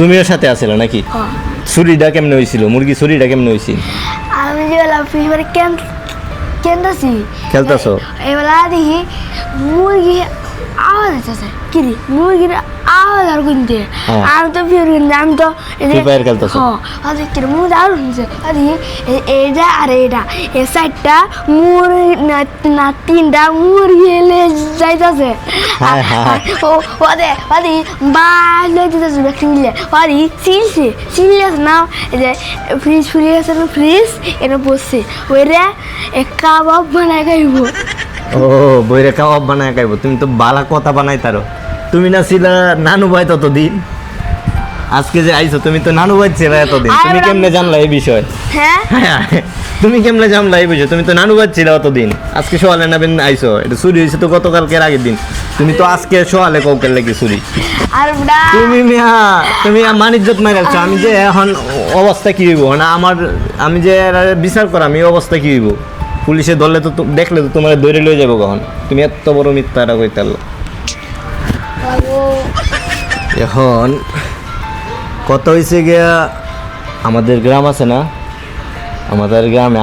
তুমিও সাথে আছিলে নাকি? হ্যাঁ ছুরিটা কেমনে হয়েছিল? মুরগি ছুরিটা কেমনে হয়েছিল? আমি যেবেলা ফ্রি ফায়ার খেলতেছি খেলতেছো? এবেলা দেখি মুরগি আওয়াজ আসতেছে কিরে মুরগির আওয়াজ আর কিনতে হ্যাঁ। আমি তো ফির কিনতে আমি তো Free Fire খেলতেছো? হ্যাঁ কিরে মুরগি আর শুনছে এইটা আর এইটা এই সাইডটা মুরগি না তিনটা মুরগি এলে যাইতেছে হ্যাঁ, হ্যাঁ। ওদের বাইরে যেতেছে দেখতে মিলে ওদি সিলছে না এই যে ফ্রিজ আছে না ফ্রিজ এটা বসছে ওইরা কাবাব বানায় খাইব ও বইরে কাবাব বানায় খাইবো? তুমি তো বালা কথা বানাই তারো। তুমি না ছিলা নানু ভাই ততদিন, আজকে যে আইছো তুমি তো নানু ভাই ছিল এতদিন। তুমি কেমনে জানলা এই বিষয়? হ্যাঁ তুমি কেমনে জানলা এই বিষয়? তুমি তো নানু ভাই ছিল অতদিন, আজকে সোয়ালে না বেন আইছো। এটা চুরি হয়েছে তো গতকালকের আগের দিন, তুমি তো আজকে সোয়ালে কৌকের লেগে চুরি। আর তুমি তুমি মানিজ্জত মারাচ্ছ। আমি যে এখন অবস্থা কি হইব না আমার, আমি যে বিচার করা আমি অবস্থা কি হইব? পুলিশে ধরলে তো দেখলে তো তোমার ধরে লয়ে যাবো কখন? তুমি এত বড় মিথ্যাটা কইতে পারলো। এখন কত হয়েছে গিয়া, আমাদের গ্রাম আছে না, আমাদের গ্রামে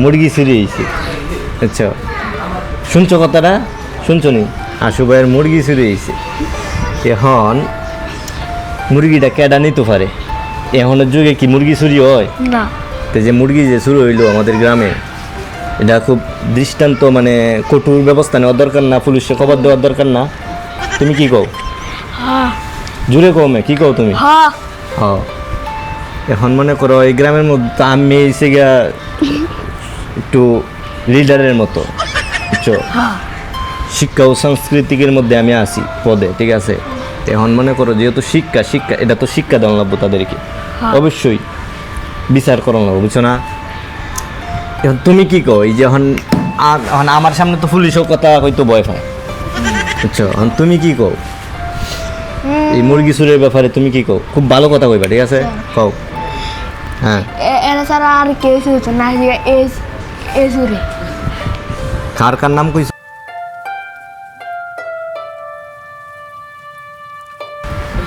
মুরগি চুরি হয়েছে। আচ্ছা শুনছো কথাটা? শুনছো নি? আশু ভাইয়ের মুরগি চুরি হয়েছে। এখন মুরগিটা কেডা নিতে পারে? এখনের যুগে কি মুরগি চুরি হয়? না তো যে মুরগি যে চুরি হইলো আমাদের গ্রামে, এটা খুব দৃষ্টান্ত, মানে কঠোর ব্যবস্থা নেওয়ার দরকার না? পুলিশে খবর দেওয়ার দরকার না? তুমি কি কও? হ্যাঁ জুড়ে কও মে কি কও তুমি? হ্যাঁ হ্যাঁ এখন মনে করো এই গ্রামের মধ্যে আমি এসে গিয়া একটু লিডারের মতো, বুঝছো? শিক্ষা ও সাংস্কৃতিকের মধ্যে আমি আছি পদে, ঠিক আছে? এখন মনে করো যেহেতু শিক্ষা এটা তো শিক্ষা দেওয়া লাগবো তাদেরকে, অবশ্যই বিচার করা লাগবো, বুঝছো না? এখন তুমি কি কও? এই যে এখন আমার সামনে তো পুলিশও কথা হয়তো ভয় পায়, বুঝছো? এখন তুমি কি কও এই মুরগি চুরের ব্যাপারে? তুমি কি কও? খুব ভালো কথা কইবা, ঠিক আছে? কও। হ্যাঁ এরা ছাড়া আর কেউ হচ্ছে না এ সুরে কার নাম কইছো?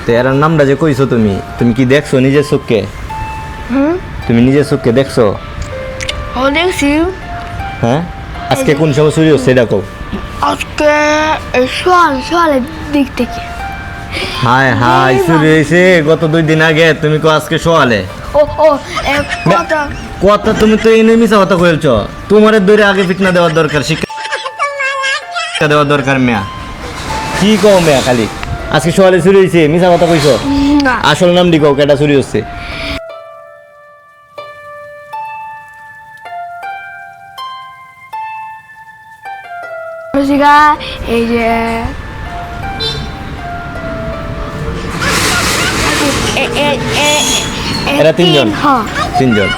তো এর নামটা যে কইছো তুমি কি দেখছো নিজের চোখে? তুমি নিজের চোখে দেখছো? ও দেখছি হ্যাঁ আজকে কোন সময় চুরি হচ্ছে এটা কও। আজকে সোয়ালের দিক থেকে হায় হায় চুরি হয়েছে গত 2 দিন আগে, তুমি কো আজকে সোয়ালে? ও কথা কথা তুমি তো এই মিছা কথা কইলছ। তোমার দূরে আগে ফিটনা দেওয়ার দরকার, শিক্ষা দেওয়ার দরকার। মেয়া কি কও মেয়া? খালি আজকে সোয়ালে চুরি হয়েছে মিছা কথা কইছো? না আসল নাম দি কও, কেটা চুরি হচ্ছে? এই যে এরা 3 জন? হ্যাঁ 3 জন।